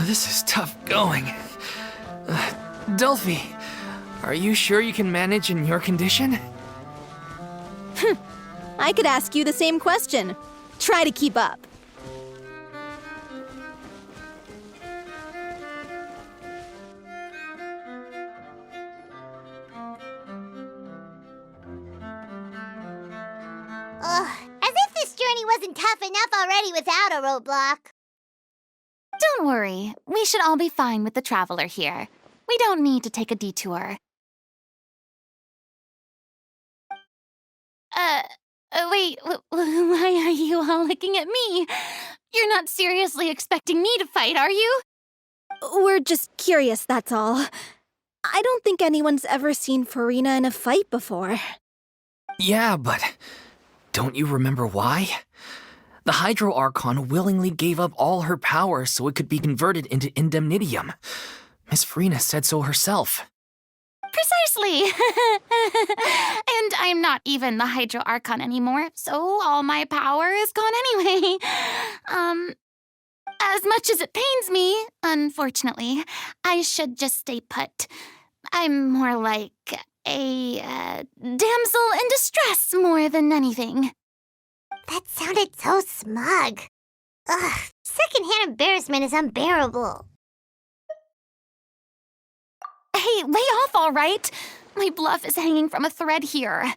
This is tough going. Delphi, are you sure you can manage in your condition? I could ask you the same question. Try to keep up. As if this journey wasn't tough enough already without a roadblock. Don't worry. We should all be fine with the traveler here. We don't need to take a detour. Wait, why are you all looking at me? You're not seriously expecting me to fight, are you? We're just curious, that's all. I don't think anyone's ever seen Farina in a fight before. Yeah, but don't you remember why? The Hydro Archon willingly gave up all her power so it could be converted into Indemnitium. Miss Farina said so herself. Precisely! And I'm not even the Hydro Archon anymore, so all my power is gone anyway. As much as it pains me, unfortunately, I should just stay put. I'm more like a damsel in distress more than anything. That sounded so smug. Ugh, secondhand embarrassment is unbearable. Hey, lay off, all right? My bluff is hanging from a thread here.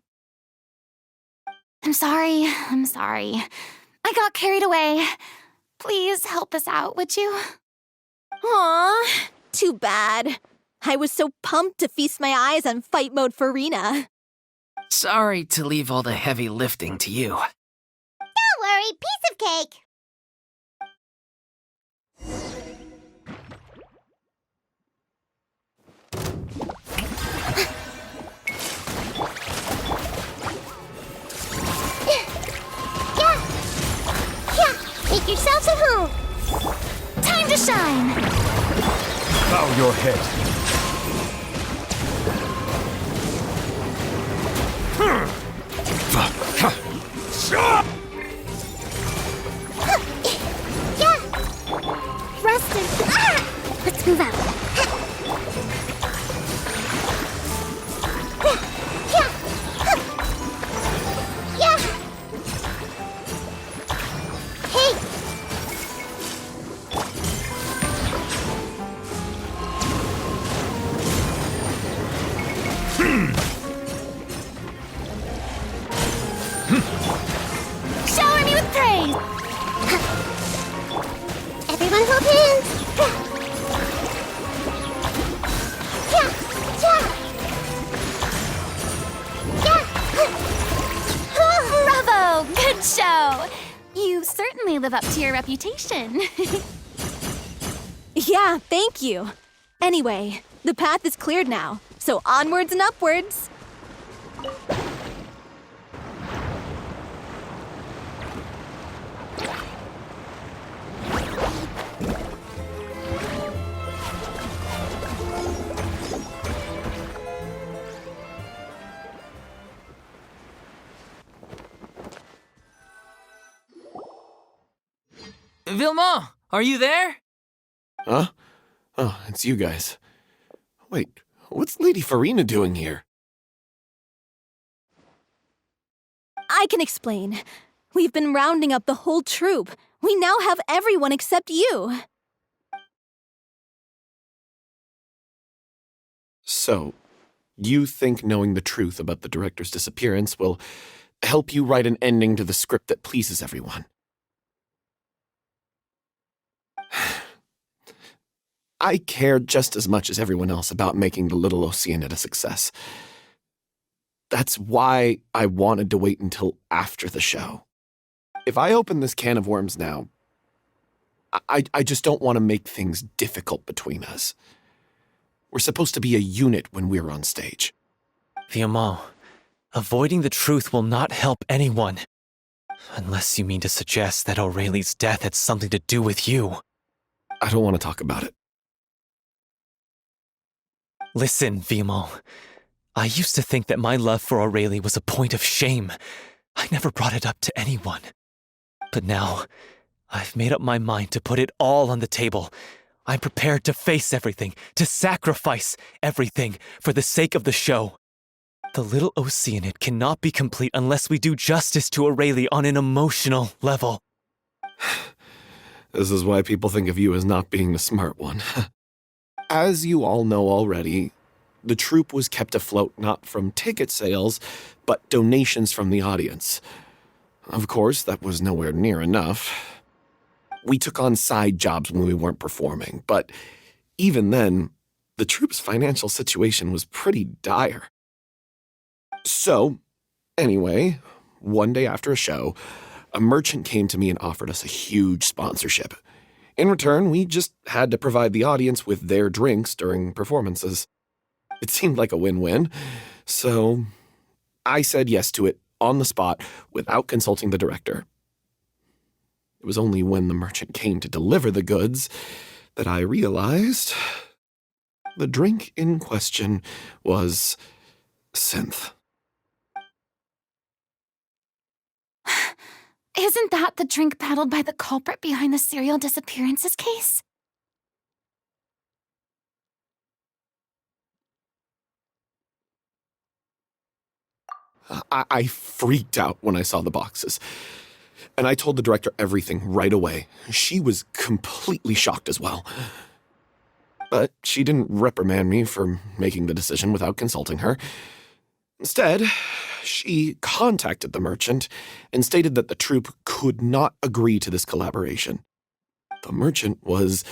I'm sorry. I got carried away. Please help us out, would you? Aw, too bad. I was so pumped to feast my eyes on fight mode Farina. Sorry to leave all the heavy lifting to you. Don't worry, piece of cake. Make yourselves at home. Time to shine! Bow your head. Rustin. Let's move out. Hey! Shower me with praise! Everyone hold hands! Bravo! Good show! You certainly live up to your reputation. Yeah, thank you. Anyway, the path is cleared now, so onwards and upwards. Vilma, are you there? Huh? Oh, it's you guys. Wait, what's Lady Farina doing here? I can explain. We've been rounding up the whole troop. We now have everyone except you. So, you think knowing the truth about the director's disappearance will help you write an ending to the script that pleases everyone? I care just as much as everyone else about making the little Oceanid a success. That's why I wanted to wait until after the show. If I open this can of worms now, I just don't want to make things difficult between us. We're supposed to be a unit when we're on stage. Vilma, avoiding the truth will not help anyone. Unless you mean to suggest that Aurelie's death had something to do with you. I don't want to talk about it. Listen, Vilma. I used to think that my love for Aurelie was a point of shame. I never brought it up to anyone. But now, I've made up my mind to put it all on the table. I'm prepared to face everything, to sacrifice everything for the sake of the show. The little Oceanid cannot be complete unless we do justice to Aurelie on an emotional level. This is why people think of you as not being the smart one. As you all know already, the troupe was kept afloat not from ticket sales, but donations from the audience. Of course, that was nowhere near enough. We took on side jobs when we weren't performing, but even then, the troupe's financial situation was pretty dire. So, anyway, one day after a show, a merchant came to me and offered us a huge sponsorship. In return, we just had to provide the audience with their drinks during performances. It seemed like a win-win, so I said yes to it on the spot without consulting the director. It was only when the merchant came to deliver the goods that I realized the drink in question was synth. Isn't that the drink paddled by the culprit behind the serial disappearances case? I freaked out when I saw the boxes, and I told the director everything right away. She was completely shocked as well. But she didn't reprimand me for making the decision without consulting her. Instead, she contacted the merchant and stated that the troupe could not agree to this collaboration. The merchant was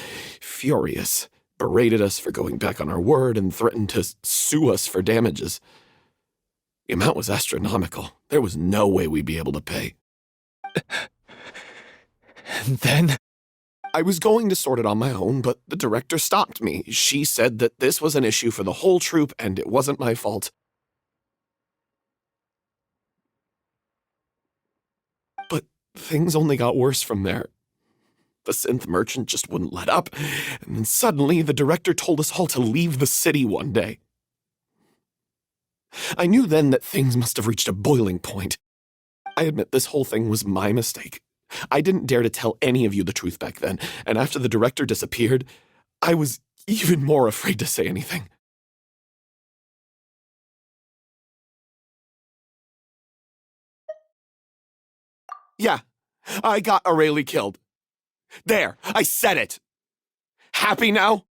furious, berated us for going back on our word, and threatened to sue us for damages. The amount was astronomical. There was no way we'd be able to pay. And then? I was going to sort it on my own, but the director stopped me. She said that this was an issue for the whole troupe and it wasn't my fault. But things only got worse from there. The synth merchant just wouldn't let up, and then suddenly the director told us all to leave the city one day. I knew then that things must have reached a boiling point. I admit this whole thing was my mistake. I didn't dare to tell any of you the truth back then, and after the director disappeared, I was even more afraid to say anything. Yeah, I got Aurelie killed. There, I said it. Happy now?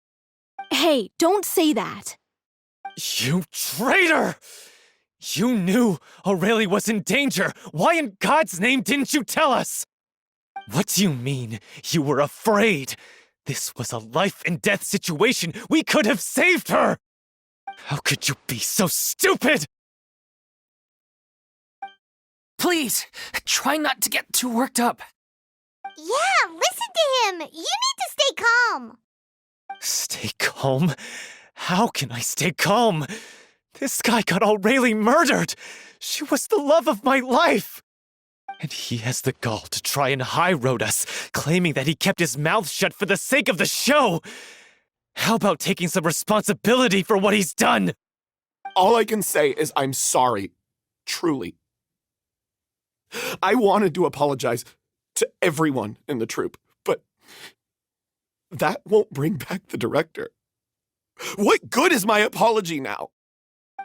Hey, don't say that. You traitor! You knew Aurelie was in danger. Why in God's name didn't you tell us? What do you mean, you were afraid? This was a life-and-death situation. We could have saved her! How could you be so stupid? Please, try not to get too worked up. Yeah, listen to him. You need to stay calm. Stay calm? How can I stay calm? This guy got Aurelie murdered! She was the love of my life! And he has the gall to try and high-road us, claiming that he kept his mouth shut for the sake of the show! How about taking some responsibility for what he's done? All I can say is I'm sorry. Truly. I wanted to apologize to everyone in the troupe, but that won't bring back the director. What good is my apology now?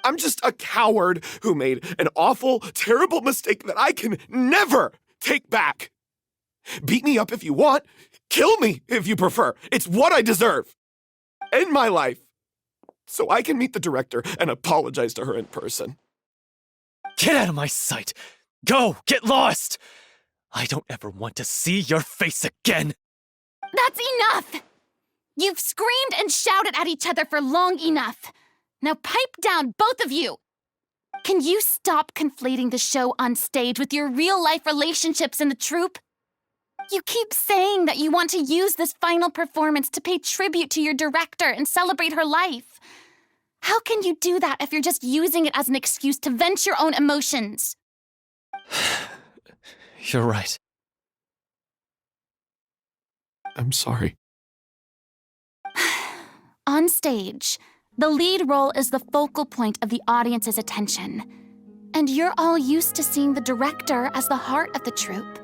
I'm just a coward who made an awful, terrible mistake that I can never take back. Beat me up if you want. Kill me if you prefer. It's what I deserve. End my life so I can meet the director and apologize to her in person. Get out of my sight! Go! Get lost! I don't ever want to see your face again! That's enough! You've screamed and shouted at each other for long enough. Now pipe down, both of you! Can you stop conflating the show on stage with your real-life relationships in the troupe? You keep saying that you want to use this final performance to pay tribute to your director and celebrate her life. How can you do that if you're just using it as an excuse to vent your own emotions? You're right. I'm sorry. On stage, the lead role is the focal point of the audience's attention. And you're all used to seeing the director as the heart of the troupe.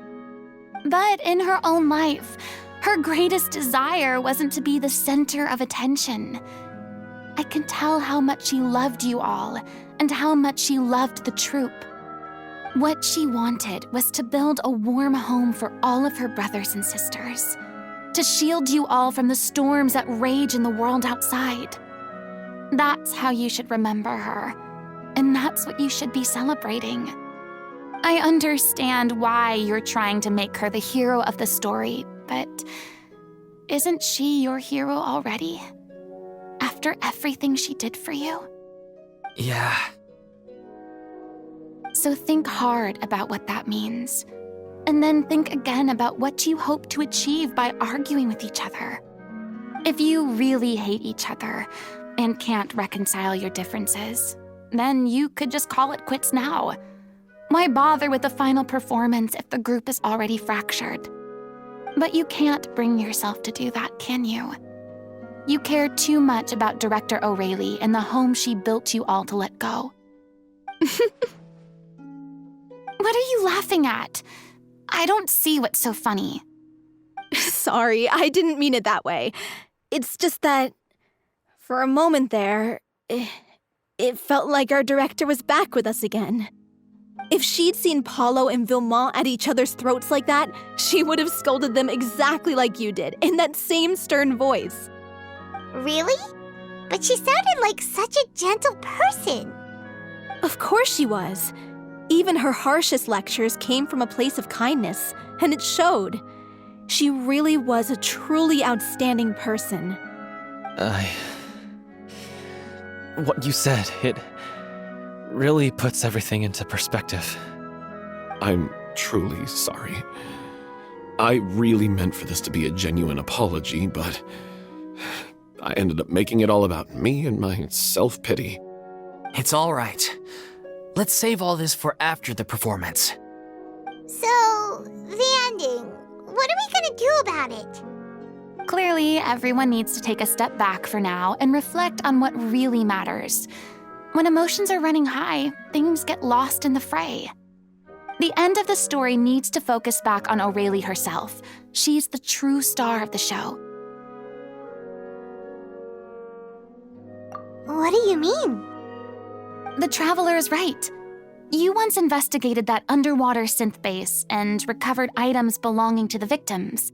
But in her own life, her greatest desire wasn't to be the center of attention. I can tell how much she loved you all and how much she loved the troupe. What she wanted was to build a warm home for all of her brothers and sisters, to shield you all from the storms that rage in the world outside. That's how you should remember her, and that's what you should be celebrating. I understand why you're trying to make her the hero of the story, but isn't she your hero already? After everything she did for you? Yeah. So think hard about what that means. And then think again about what you hope to achieve by arguing with each other. If you really hate each other and can't reconcile your differences, then you could just call it quits now. Why bother with the final performance if the group is already fractured? But you can't bring yourself to do that, can you? You care too much about Director O'Reilly and the home she built you all to let go. What are you laughing at? I don't see what's so funny. Sorry, I didn't mean it that way. It's just that, for a moment there, it felt like our director was back with us again. If she'd seen Paulo and Vilmont at each other's throats like that, she would have scolded them exactly like you did, in that same stern voice. Really? But she sounded like such a gentle person. Of course she was. Even her harshest lectures came from a place of kindness, and it showed. She really was a truly outstanding person. What you said, it really puts everything into perspective. I'm truly sorry. I really meant for this to be a genuine apology, but I ended up making it all about me and my self-pity. It's all right. Let's save all this for after the performance. So, the ending. What are we gonna do about it? Clearly, everyone needs to take a step back for now and reflect on what really matters. When emotions are running high, things get lost in the fray. The end of the story needs to focus back on O'Reilly herself. She's the true star of the show. What do you mean? The Traveler is right. You once investigated that underwater synth base and recovered items belonging to the victims.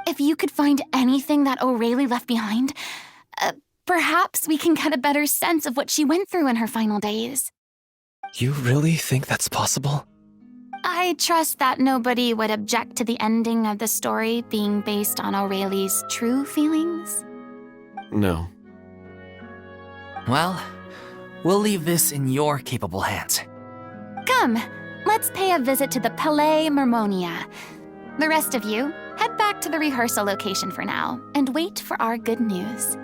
If you could find anything that O'Reilly left behind, perhaps we can get a better sense of what she went through in her final days. You really think that's possible? I trust that nobody would object to the ending of the story being based on O'Reilly's true feelings. No. Well, we'll leave this in your capable hands. Come, let's pay a visit to the Palais Mermonia. The rest of you, head back to the rehearsal location for now and wait for our good news.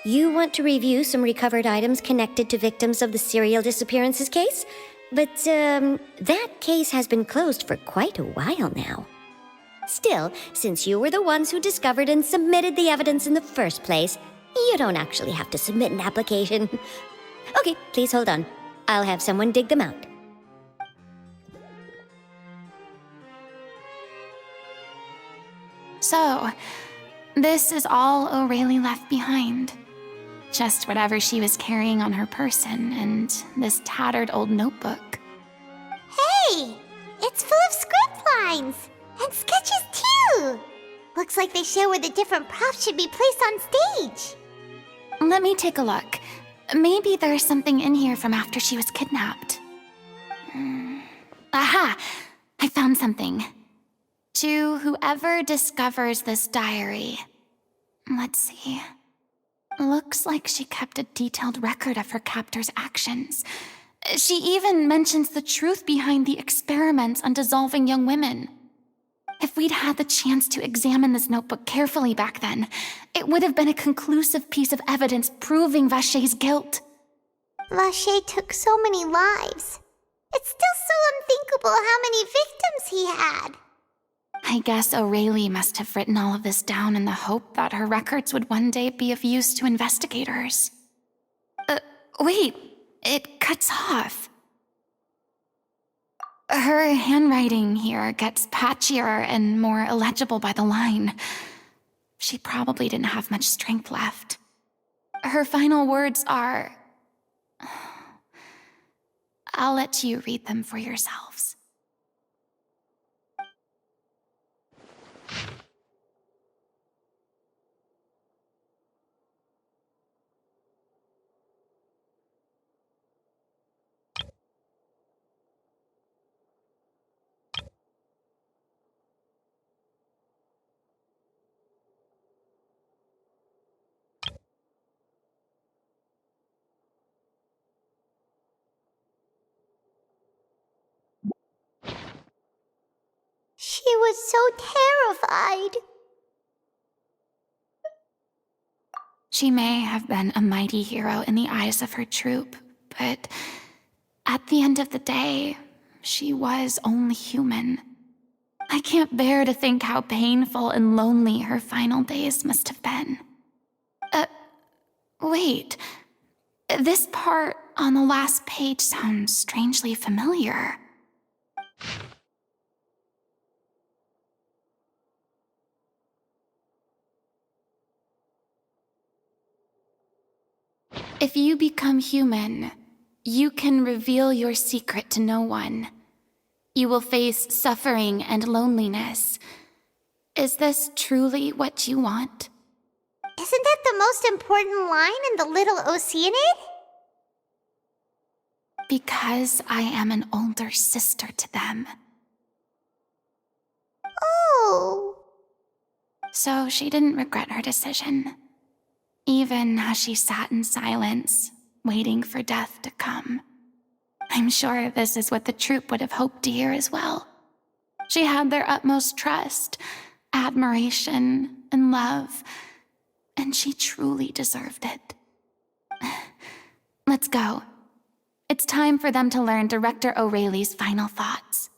You want to review some recovered items connected to victims of the serial disappearances case? But, that case has been closed for quite a while now. Still, since you were the ones who discovered and submitted the evidence in the first place, you don't actually have to submit an application. Okay, please hold on. I'll have someone dig them out. So, this is all O'Reilly left behind. Just whatever she was carrying on her person and this tattered old notebook. Hey! It's full of script lines! And sketches too! Looks like they show where the different props should be placed on stage. Let me take a look. Maybe there's something in here from after she was kidnapped. Aha! I found something. To whoever discovers this diary. Let's see. Looks like she kept a detailed record of her captor's actions. She even mentions the truth behind the experiments on dissolving young women. If we'd had the chance to examine this notebook carefully back then, it would have been a conclusive piece of evidence proving Vachey's guilt. Vachey took so many lives. It's still so unthinkable how many victims he had. I guess O'Reilly must have written all of this down in the hope that her records would one day be of use to investigators. Wait, it cuts off. Her handwriting here gets patchier and more illegible by the line. She probably didn't have much strength left. Her final words are... I'll let you read them for yourselves. She was so terrified. She may have been a mighty hero in the eyes of her troop, but at the end of the day, she was only human. I can't bear to think how painful and lonely her final days must have been. Wait. This part on the last page sounds strangely familiar. If you become human, you can reveal your secret to no one. You will face suffering and loneliness. Is this truly what you want? Isn't that the most important line in the Little Oceanid? Because I am an older sister to them. Oh. So she didn't regret her decision, even as she sat in silence, waiting for death to come. I'm sure this is what the troop would have hoped to hear as well. She had their utmost trust, admiration, and love, and she truly deserved it. Let's go. It's time for them to learn Director O'Reilly's final thoughts.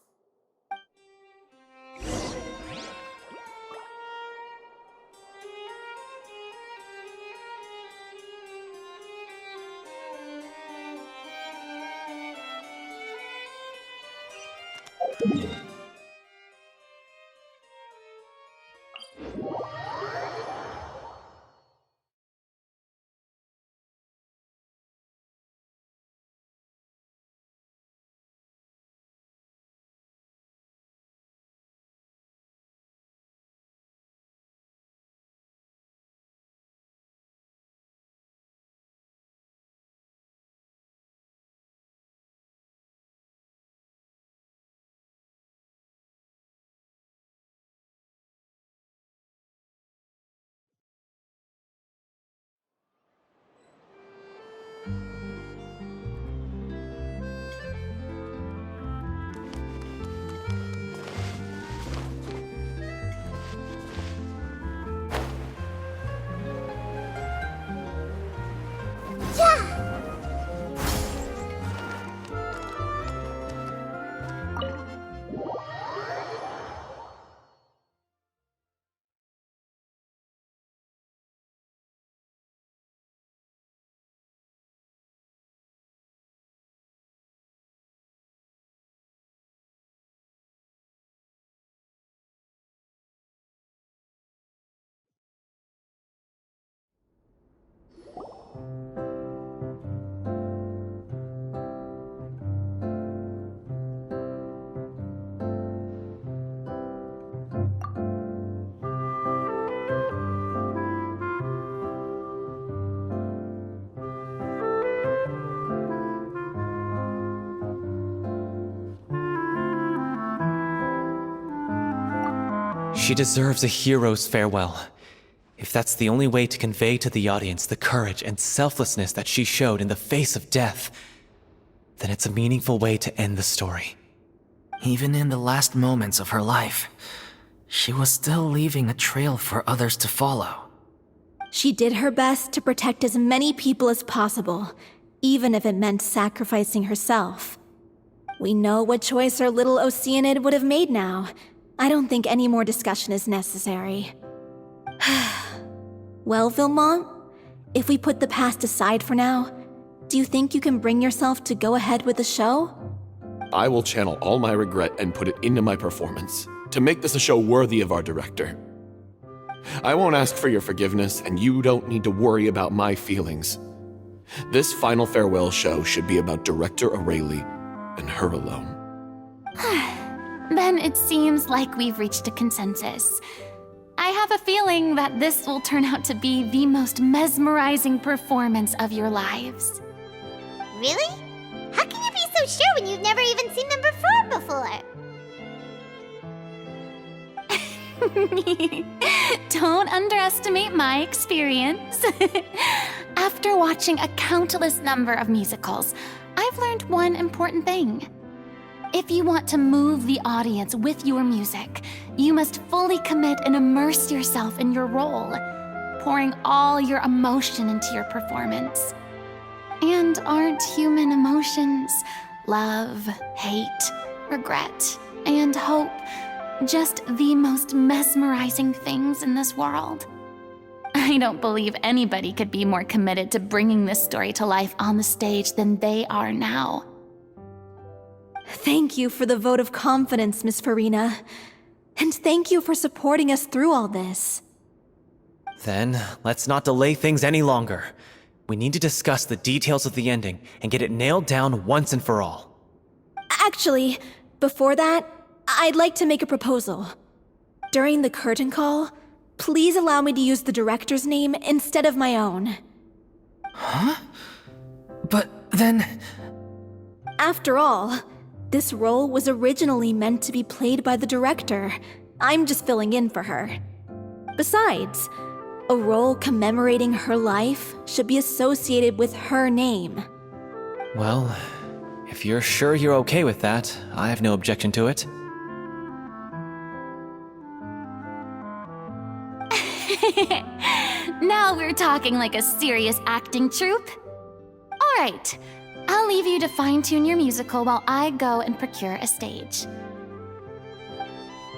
She deserves a hero's farewell. If that's the only way to convey to the audience the courage and selflessness that she showed in the face of death, then it's a meaningful way to end the story. Even in the last moments of her life, she was still leaving a trail for others to follow. She did her best to protect as many people as possible, even if it meant sacrificing herself. We know what choice our little Oceanid would have made now. I don't think any more discussion is necessary. Well, Vilmont, if we put the past aside for now, do you think you can bring yourself to go ahead with the show? I will channel all my regret and put it into my performance, to make this a show worthy of our director. I won't ask for your forgiveness, and you don't need to worry about my feelings. This final farewell show should be about Director Aurelie and her alone. Then it seems like we've reached a consensus. I have a feeling that this will turn out to be the most mesmerizing performance of your lives. Really? How can you be so sure when you've never even seen them perform before? Don't underestimate my experience. After watching a countless number of musicals, I've learned one important thing. If you want to move the audience with your music, you must fully commit and immerse yourself in your role, pouring all your emotion into your performance. And aren't human emotions, love, hate, regret, and hope, just the most mesmerizing things in this world? I don't believe anybody could be more committed to bringing this story to life on the stage than they are now. Thank you for the vote of confidence, Miss Farina. And thank you for supporting us through all this. Then, let's not delay things any longer. We need to discuss the details of the ending and get it nailed down once and for all. Actually, before that, I'd like to make a proposal. During the curtain call, please allow me to use the director's name instead of my own. Huh? But then... After all, this role was originally meant to be played by the director. I'm just filling in for her. Besides, a role commemorating her life should be associated with her name. Well, if you're sure you're okay with that, I have no objection to it. Now we're talking like a serious acting troupe. All right, I'll leave you to fine-tune your musical while I go and procure a stage.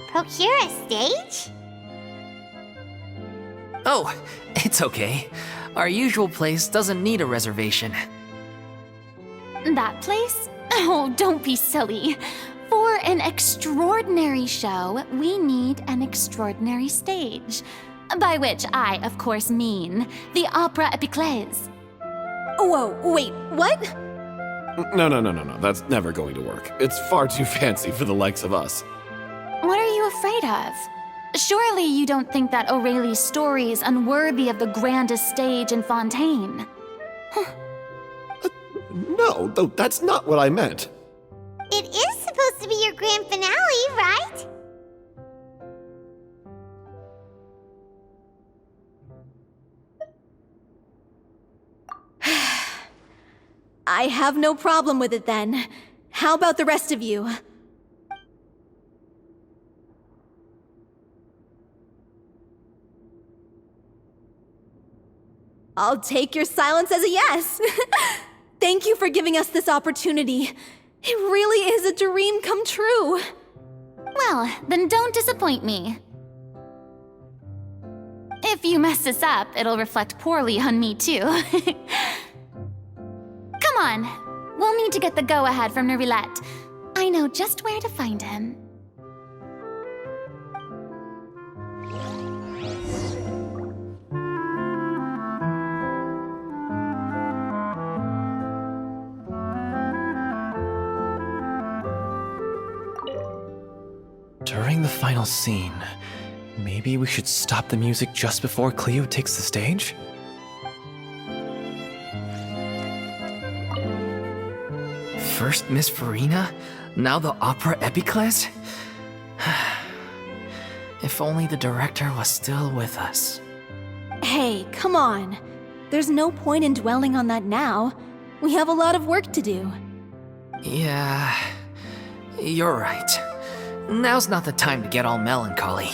Procure a stage? Oh, it's okay. Our usual place doesn't need a reservation. That place? Oh, don't be silly. For an extraordinary show, we need an extraordinary stage. By which I, of course, mean the Opera Epiclese. Whoa, wait, what? No. That's never going to work. It's far too fancy for the likes of us. What are you afraid of? Surely you don't think that Aurelie's story is unworthy of the grandest stage in Fontaine. No, though that's not what I meant. It is supposed to be your grand finale, right? I have no problem with it then. How about the rest of you? I'll take your silence as a yes. Thank you for giving us this opportunity. It really is a dream come true. Well, then don't disappoint me. If you mess this up, it'll reflect poorly on me too. Come on, we'll need to get the go-ahead from Nerilette. I know just where to find him. During the final scene, maybe we should stop the music just before Cleo takes the stage? First Miss Farina, now the Opera Epiclese? If only the director was still with us. Hey, come on. There's no point in dwelling on that now. We have a lot of work to do. Yeah, you're right. Now's not the time to get all melancholy.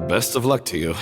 Best of luck to you.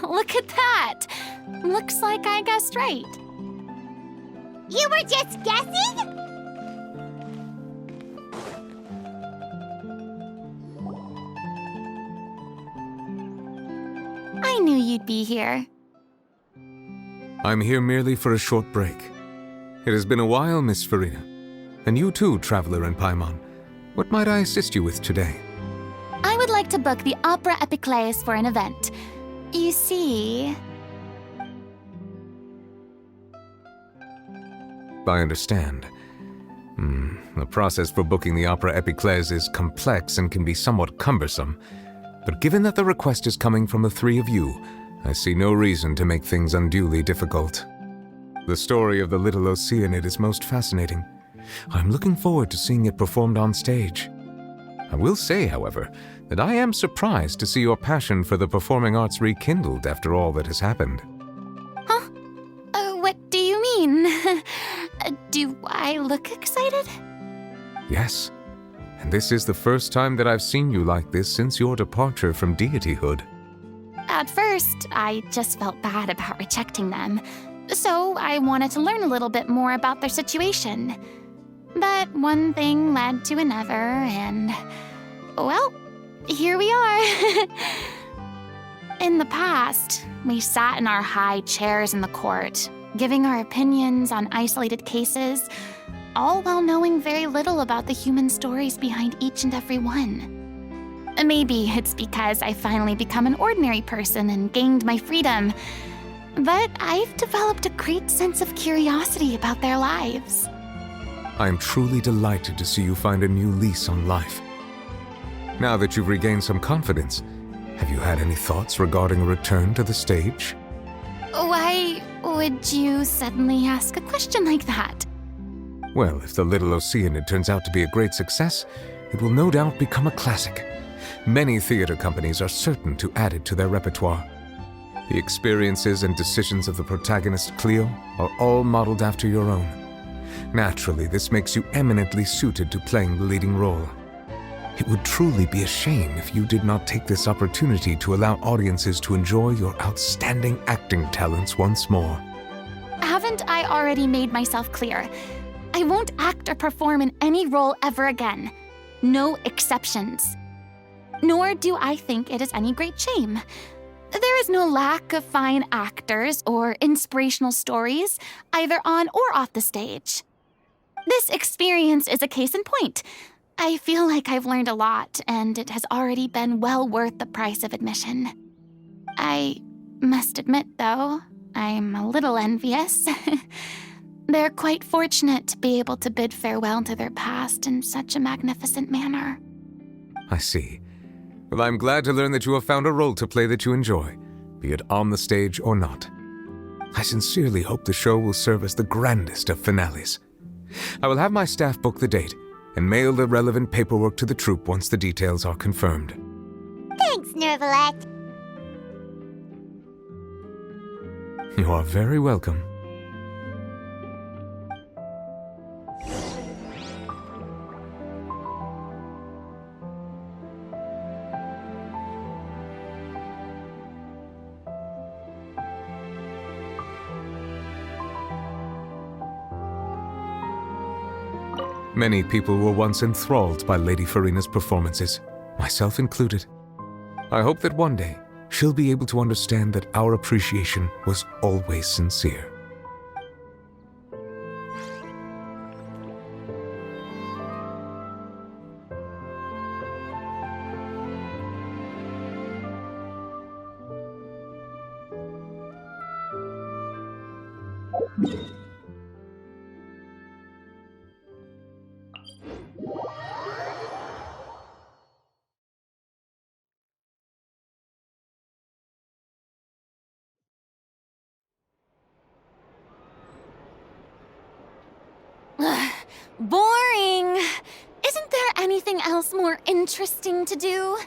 Look at that! Looks like I guessed right. You were just guessing? I knew you'd be here. I'm here merely for a short break. It has been a while, Miss Farina. And you too, Traveler in Paimon. What might I assist you with today? I would like to book the Opera Epiclese for an event. You see... I understand. The process for booking the Opera Epiclese is complex and can be somewhat cumbersome. But given that the request is coming from the three of you, I see no reason to make things unduly difficult. The story of the little Oceanid is most fascinating. I'm looking forward to seeing it performed on stage. I will say, however, that I am surprised to see your passion for the performing arts rekindled after all that has happened. Huh? What do you mean? Do I look excited? Yes, and this is the first time that I've seen you like this since your departure from deityhood. At first, I just felt bad about rejecting them, so I wanted to learn a little bit more about their situation. But one thing led to another, and... well, here we are. In the past, we sat in our high chairs in the court, giving our opinions on isolated cases, all while knowing very little about the human stories behind each and every one. Maybe it's because I finally become an ordinary person and gained my freedom, but I've developed a great sense of curiosity about their lives. I am truly delighted to see you find a new lease on life. Now that you've regained some confidence, have you had any thoughts regarding a return to the stage? Why would you suddenly ask a question like that? Well, if the little Oceanid turns out to be a great success, it will no doubt become a classic. Many theater companies are certain to add it to their repertoire. The experiences and decisions of the protagonist, Cleo, are all modeled after your own. Naturally, this makes you eminently suited to playing the leading role. It would truly be a shame if you did not take this opportunity to allow audiences to enjoy your outstanding acting talents once more. Haven't I already made myself clear? I won't act or perform in any role ever again. No exceptions. Nor do I think it is any great shame. There is no lack of fine actors or inspirational stories, either on or off the stage. This experience is a case in point. I feel like I've learned a lot, and it has already been well worth the price of admission. I must admit, though, I'm a little envious. They're quite fortunate to be able to bid farewell to their past in such a magnificent manner. I see. Well, I'm glad to learn that you have found a role to play that you enjoy, be it on the stage or not. I sincerely hope the show will serve as the grandest of finales. I will have my staff book the date and mail the relevant paperwork to the troupe once the details are confirmed. Thanks, Nervalette. You are very welcome. Many people were once enthralled by Lady Farina's performances, myself included. I hope that one day she'll be able to understand that our appreciation was always sincere. Boring! Isn't there anything else more interesting to do?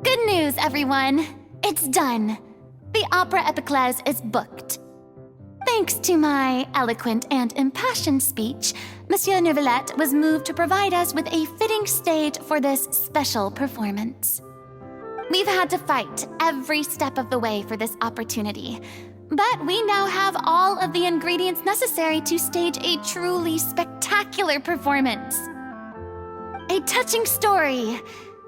Good news, everyone! It's done. The Opera Epiclese is booked. Thanks to my eloquent and impassioned speech, Monsieur Nervalette was moved to provide us with a fitting stage for this special performance. We've had to fight every step of the way for this opportunity, but we now have all of the ingredients necessary to stage a truly spectacular performance. A touching story,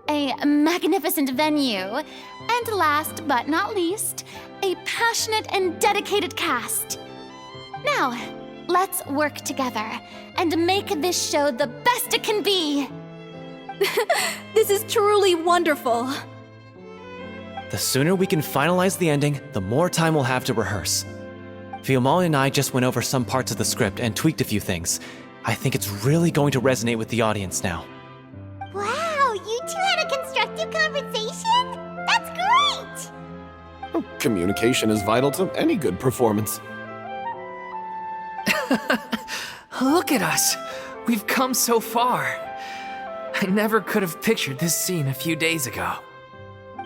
a magnificent venue, and last but not least, a passionate and dedicated cast. Now, let's work together and make this show the best it can be. This is truly wonderful. The sooner we can finalize the ending, the more time we'll have to rehearse. Fiamma and I just went over some parts of the script and tweaked a few things. I think it's really going to resonate with the audience now. Wow, you two had a constructive conversation? That's great! Oh, communication is vital to any good performance. Look at us! We've come so far. I never could have pictured this scene a few days ago.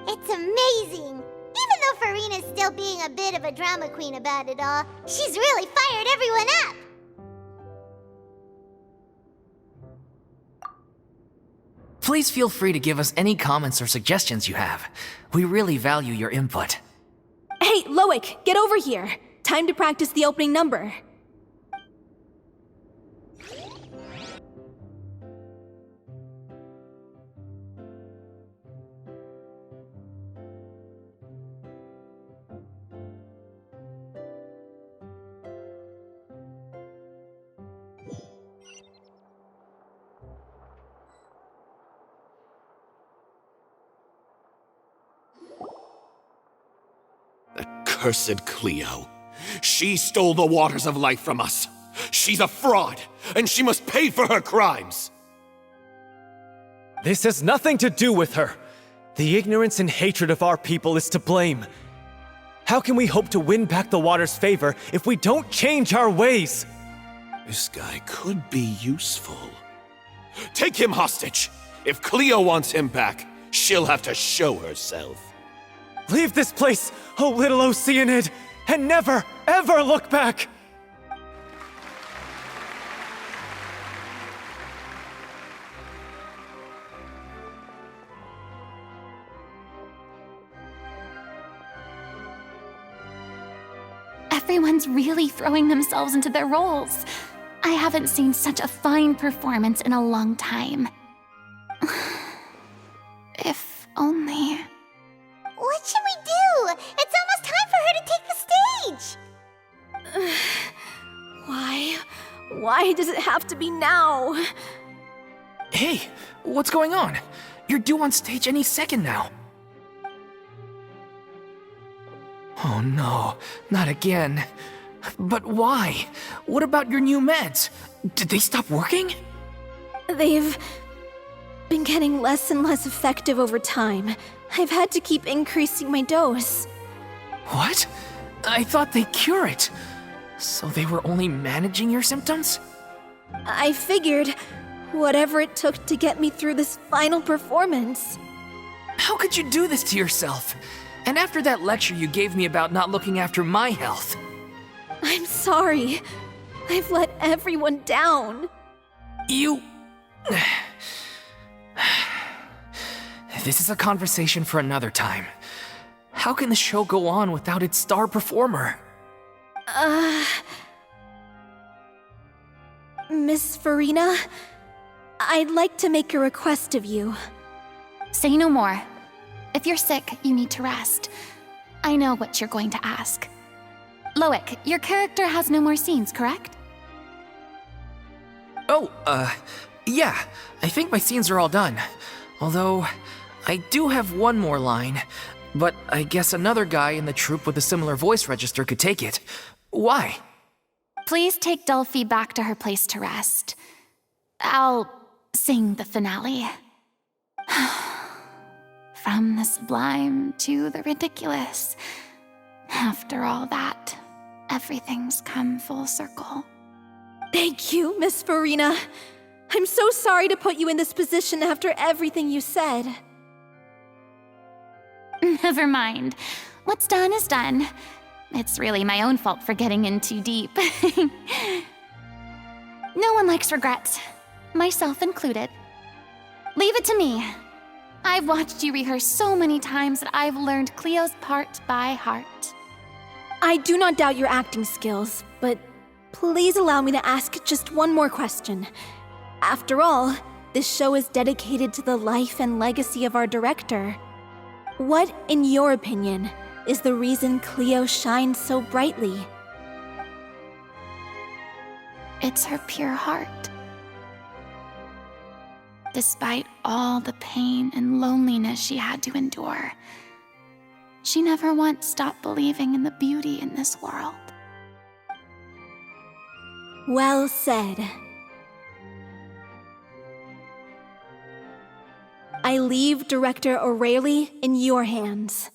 It's amazing! Even though Farina's still being a bit of a drama queen about it all, she's really fired everyone up! Please feel free to give us any comments or suggestions you have. We really value your input. Hey, Loic, get over here. Time to practice the opening number. Cursed Cleo. She stole the waters of life from us. She's a fraud, and she must pay for her crimes. This has nothing to do with her. The ignorance and hatred of our people is to blame. How can we hope to win back the water's favor if we don't change our ways? This guy could be useful. Take him hostage. If Cleo wants him back, she'll have to show herself. Leave this place, oh little Oceanid, and never, ever look back! Everyone's really throwing themselves into their roles. I haven't seen such a fine performance in a long time. If only... What should we do? It's almost time for her to take the stage! Why? Why does it have to be now? Hey, what's going on? You're due on stage any second now. Oh no, not again. But why? What about your new meds? Did they stop working? They've been getting less and less effective over time. I've had to keep increasing my dose. What? I thought they cure it. So they were only managing your symptoms? I figured whatever it took to get me through this final performance. How could you do this to yourself? And after that lecture you gave me about not looking after my health. I'm sorry. I've let everyone down. You... This is a conversation for another time. How can the show go on without its star performer? Miss Farina, I'd like to make a request of you. Say no more. If you're sick, you need to rest. I know what you're going to ask. Loic, your character has no more scenes, correct? Oh, yeah. I think my scenes are all done. Although, I do have one more line. But I guess another guy in the troupe with a similar voice register could take it. Why? Please take Delphi back to her place to rest. I'll sing the finale. From the sublime to the ridiculous. After all that, everything's come full circle. Thank you, Miss Farina. I'm so sorry to put you in this position after everything you said. Never mind. What's done is done. It's really my own fault for getting in too deep. No one likes regrets, myself included. Leave it to me. I've watched you rehearse so many times that I've learned Cleo's part by heart. I do not doubt your acting skills, but please allow me to ask just one more question. After all, this show is dedicated to the life and legacy of our director. What, in your opinion, is the reason Cleo shines so brightly? It's her pure heart. Despite all the pain and loneliness she had to endure, she never once stopped believing in the beauty in this world. Well said. I leave Director O'Reilly in your hands.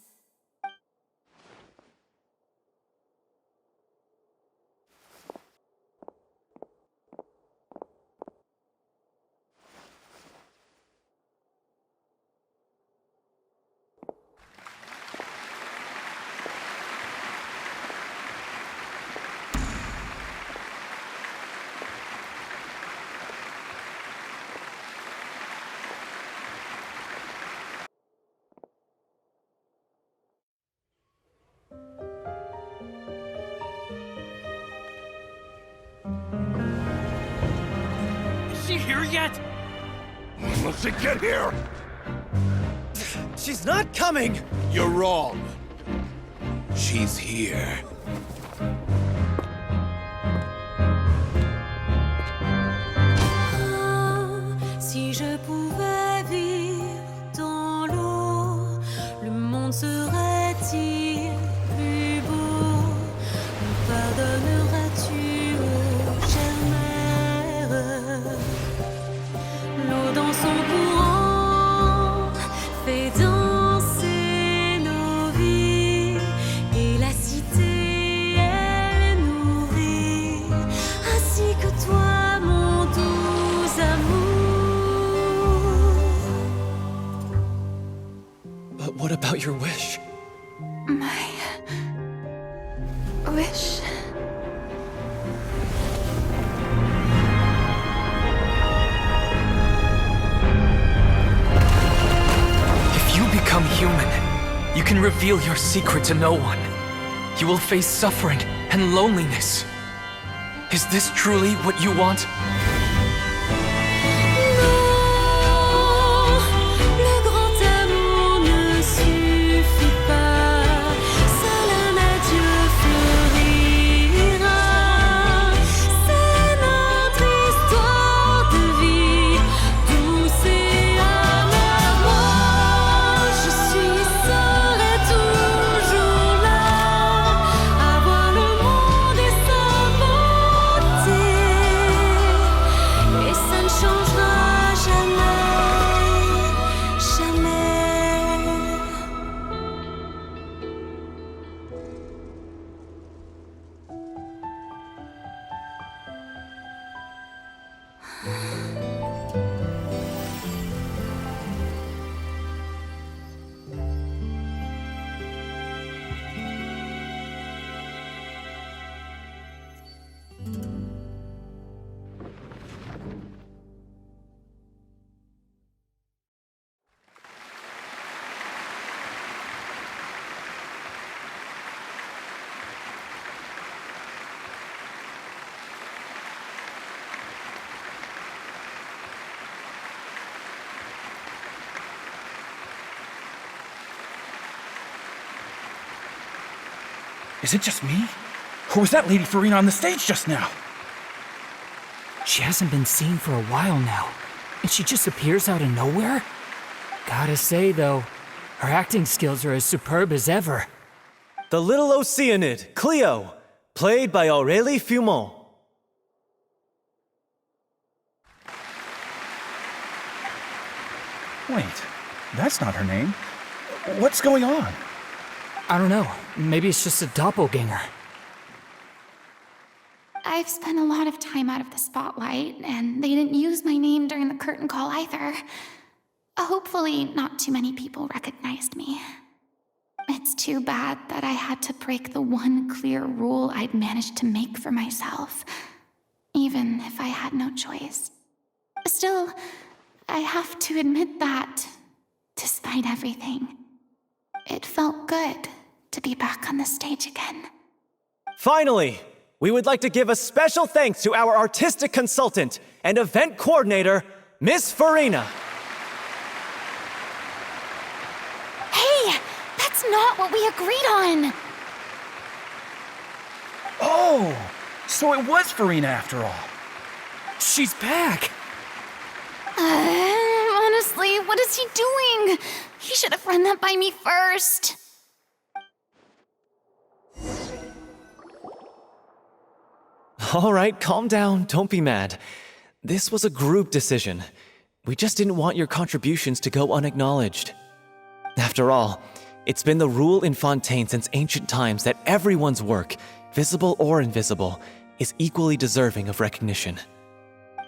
Is she here yet? When she get here? She's not coming! You're wrong. She's here. Si je pouvais vivre dans l'eau, le monde serait-il plus beau? Me pardonneras-tu, ô chère mère? L'eau dans son courant fait danser nos vies, et la cité elle est nourrie, ainsi que toi, mon doux amour. But what about your wish? My wish. If you become human, you can reveal your secret to no one. You will face suffering and loneliness. Is this truly what you want? Le grand amour ne suffit pas, seul un adieu fleurira. C'est notre histoire de vie, douce et amère. Moi, je serai toujours là, à voir le monde et sa beauté, et ça ne changera jamais, jamais. Is it just me? Or was that Lady Farina on the stage just now? She hasn't been seen for a while now, and she just appears out of nowhere? Gotta say, though, her acting skills are as superb as ever. The little Oceanid, Cleo, played by Aurélie Fumont. Wait, that's not her name. What's going on? I don't know, maybe it's just a doppelganger. I've spent a lot of time out of the spotlight, and they didn't use my name during the curtain call either. Hopefully, not too many people recognized me. It's too bad that I had to break the one clear rule I'd managed to make for myself, even if I had no choice. Still, I have to admit that, despite everything, it felt good to be back on the stage again. Finally, we would like to give a special thanks to our artistic consultant and event coordinator, Miss Farina. Hey, that's not what we agreed on! Oh, so it was Farina after all. She's back! Honestly, what is he doing? He should have run that by me first. All right, calm down, don't be mad. This was a group decision. We just didn't want your contributions to go unacknowledged. After all, it's been the rule in Fontaine since ancient times that everyone's work, visible or invisible, is equally deserving of recognition.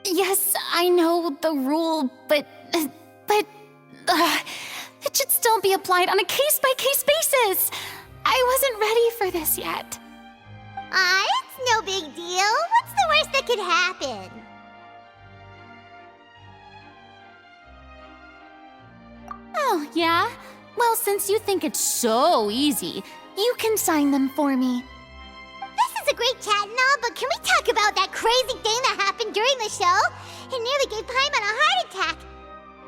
Yes, I know the rule, but it should still be applied on a case-by-case basis. I wasn't ready for this yet. It's no big deal. What's the worst that could happen? Oh, yeah? Well, since you think it's so easy, you can sign them for me. This is a great chat and all, but can we talk about that crazy thing that happened during the show? It nearly gave Paimon a heart attack.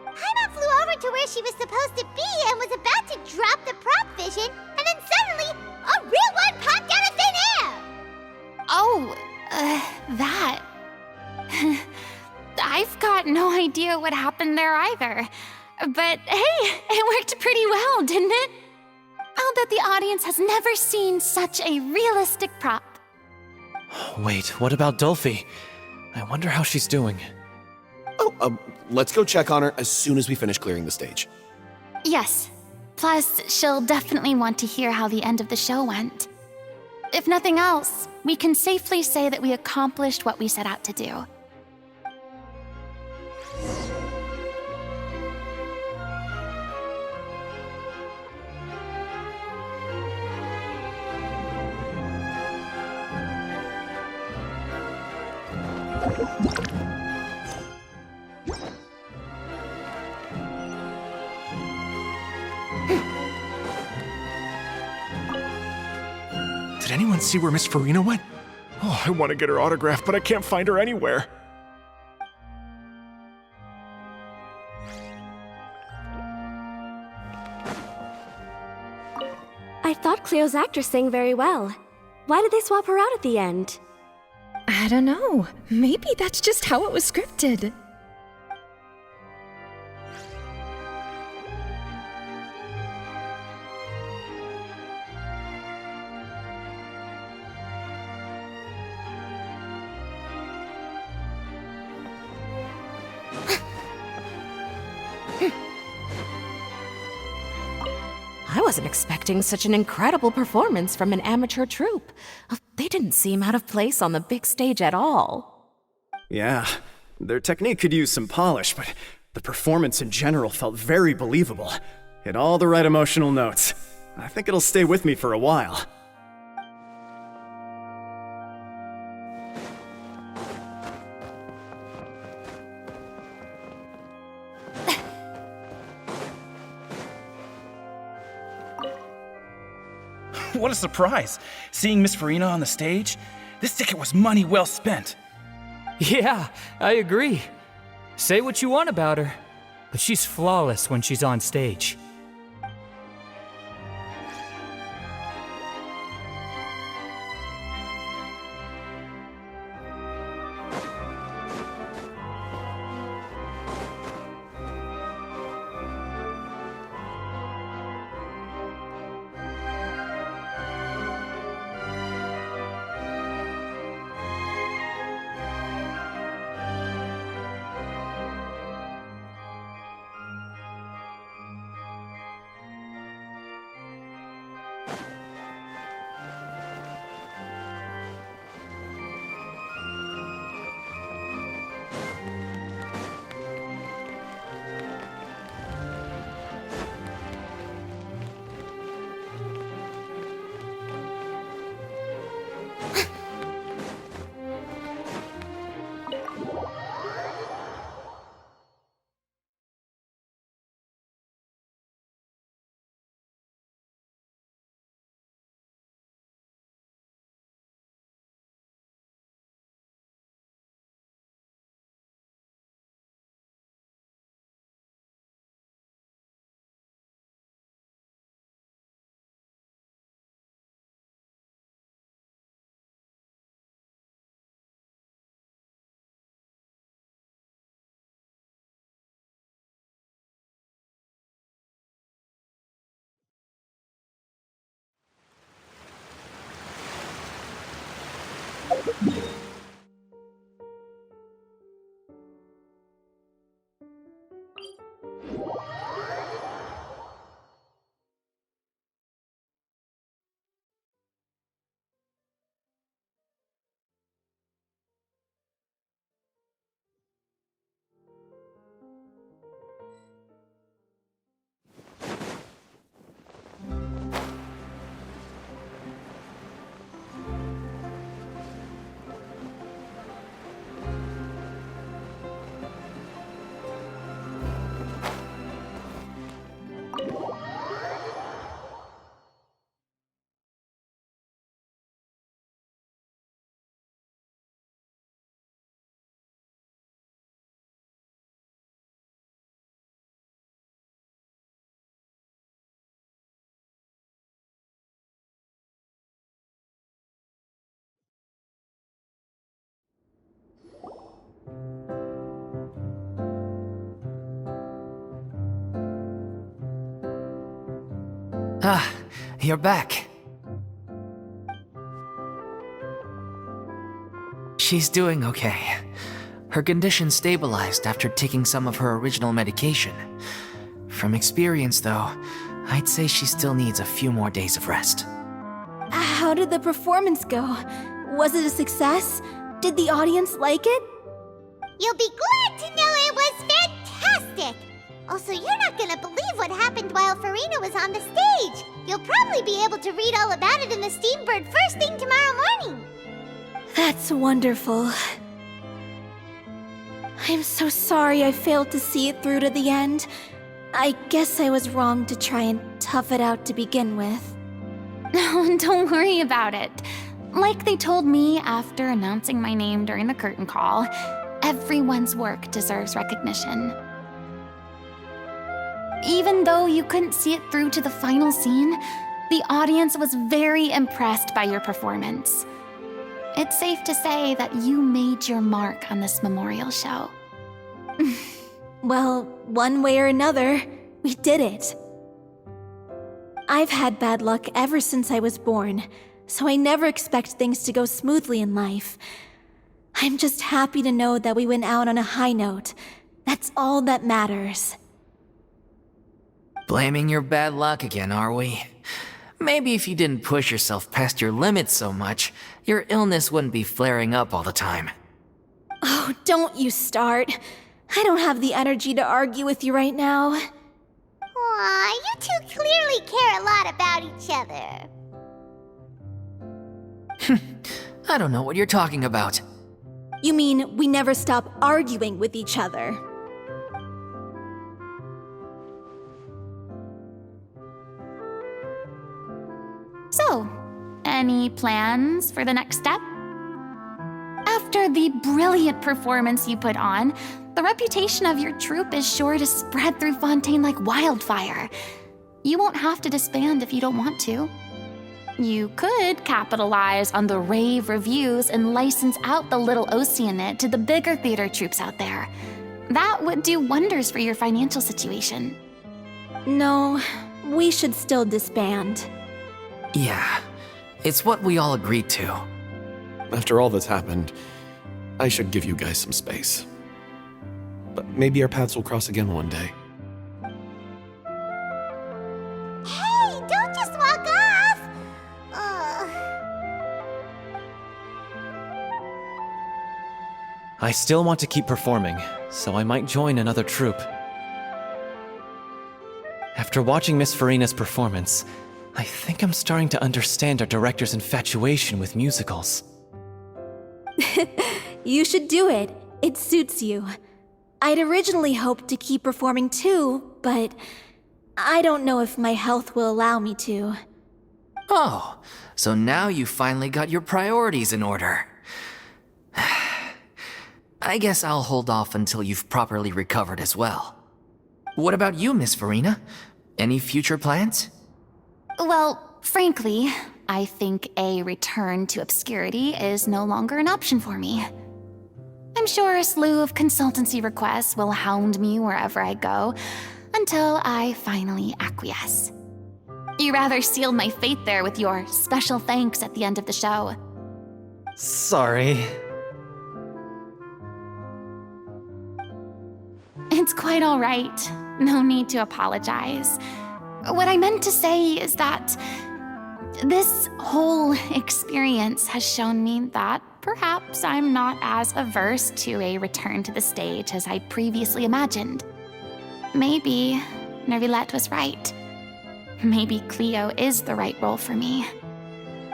Paimon flew over to where she was supposed to be and was about to drop the prop vision, and then suddenly, a real one popped out of thin air! Oh, that. I've got no idea what happened there either. But hey, it worked pretty well, didn't it? I'll bet the audience has never seen such a realistic prop. Wait, what about Dolphy? I wonder how she's doing. Oh, let's go check on her as soon as we finish clearing the stage. Yes. Plus, she'll definitely want to hear how the end of the show went. If nothing else, we can safely say that we accomplished what we set out to do. Did anyone see where Miss Farina went? Oh, I want to get her autograph, but I can't find her anywhere. I thought Cleo's actress sang very well. Why did they swap her out at the end? I don't know. Maybe that's just how it was scripted. I wasn't expecting such an incredible performance from an amateur troupe. They didn't seem out of place on the big stage at all. Yeah, their technique could use some polish, but the performance in general felt very believable. Hit all the right emotional notes. I think it'll stay with me for a while. What a surprise! Seeing Miss Farina on the stage? This ticket was money well spent. Yeah, I agree. Say what you want about her, but she's flawless when she's on stage. Ah, you're back. She's doing okay. Her condition stabilized after taking some of her original medication. From experience, though, I'd say she still needs a few more days of rest. How did the performance go? Was it a success? Did the audience like it? You'll be glad to know it was fantastic! Also, you're not gonna believe what happened while Farina was on the stage. You'll probably be able to read all about it in the Steambird first thing tomorrow morning. That's wonderful. I'm so sorry I failed to see it through to the end. I guess I was wrong to try and tough it out to begin with. No, don't worry about it. Like they told me after announcing my name during the curtain call, everyone's work deserves recognition. Even though you couldn't see it through to the final scene, the audience was very impressed by your performance. It's safe to say that you made your mark on this memorial show. Well, one way or another, we did it. I've had bad luck ever since I was born, so I never expect things to go smoothly in life. I'm just happy to know that we went out on a high note. That's all that matters. Blaming your bad luck again, are we? Maybe if you didn't push yourself past your limits so much, your illness wouldn't be flaring up all the time. Oh, don't you start. I don't have the energy to argue with you right now. Aw, you two clearly care a lot about each other. I don't know what you're talking about. You mean we never stop arguing with each other? So, any plans for the next step? After the brilliant performance you put on, the reputation of your troupe is sure to spread through Fontaine like wildfire. You won't have to disband if you don't want to. You could capitalize on the rave reviews and license out the little Oceanid to the bigger theater troupes out there. That would do wonders for your financial situation. No, we should still disband. Yeah, it's what we all agreed to. After all that's happened, I should give you guys some space. But maybe our paths will cross again one day. Hey, don't just walk off! Ugh. I still want to keep performing, so I might join another troupe. After watching Miss Farina's performance, I think I'm starting to understand our director's infatuation with musicals. You should do it. It suits you. I'd originally hoped to keep performing too, but I don't know if my health will allow me to. Oh, so now you finally got your priorities in order. I guess I'll hold off until you've properly recovered as well. What about you, Miss Farina? Any future plans? Well, frankly, I think a return to obscurity is no longer an option for me. I'm sure a slew of consultancy requests will hound me wherever I go, until I finally acquiesce. You rather sealed my fate there with your special thanks at the end of the show. Sorry. It's quite all right. No need to apologize. What I meant to say is that this whole experience has shown me that perhaps I'm not as averse to a return to the stage as I previously imagined. Maybe Nervillette was right. Maybe Cleo is the right role for me.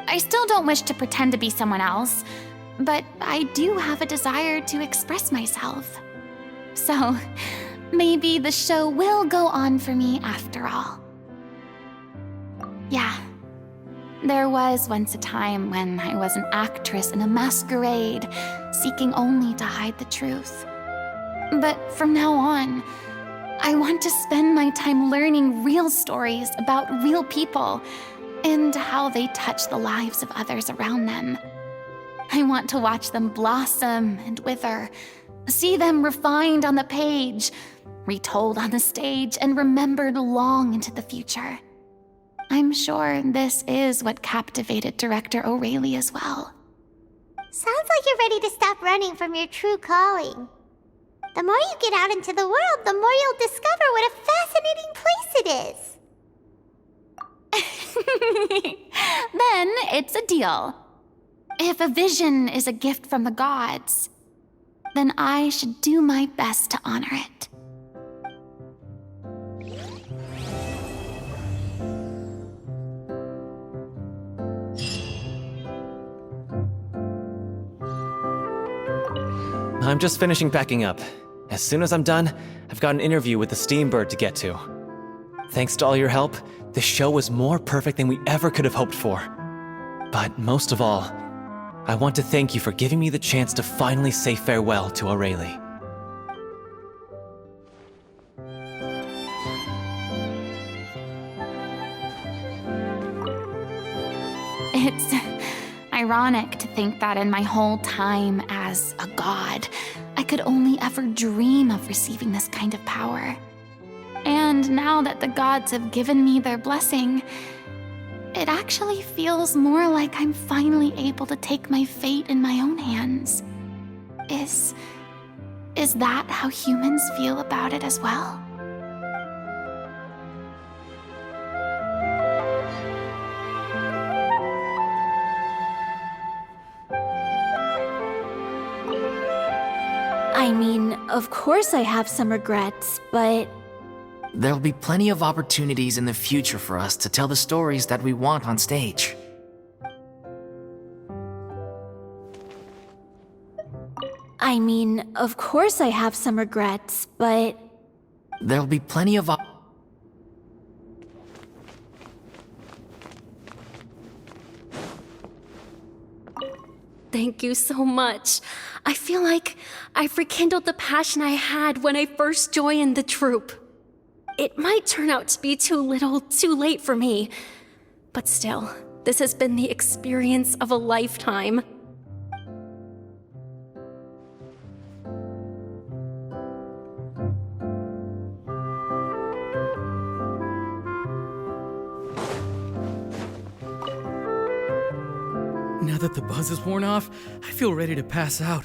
I still don't wish to pretend to be someone else, but I do have a desire to express myself. So, maybe the show will go on for me after all. Yeah. There was once a time when I was an actress in a masquerade, seeking only to hide the truth. But from now on, I want to spend my time learning real stories about real people and how they touch the lives of others around them. I want to watch them blossom and wither, see them refined on the page, retold on the stage, and remembered long into the future. I'm sure this is what captivated director O'Reilly as well. Sounds like you're ready to stop running from your true calling. The more you get out into the world, the more you'll discover what a fascinating place it is. Then it's a deal. If a vision is a gift from the gods, then I should do my best to honor it. I'm just finishing packing up. As soon as I'm done, I've got an interview with the Steambird to get to. Thanks to all your help, this show was more perfect than we ever could have hoped for. But most of all, I want to thank you for giving me the chance to finally say farewell to Aurelie. It's ironic to think that in my whole time as a god, I could only ever dream of receiving this kind of power. And now that the gods have given me their blessing, it actually feels more like I'm finally able to take my fate in my own hands. Is that how humans feel about it as well? I mean, of course I have some regrets, but There'll be plenty of opportunities in the future for us to tell the stories that we want on stage. I mean, of course I have some regrets, but There'll be plenty of Thank you so much. I feel like I've rekindled the passion I had when I first joined the troupe. It might turn out to be too little, too late for me. But still, this has been the experience of a lifetime. Now that the buzz is worn off, I feel ready to pass out.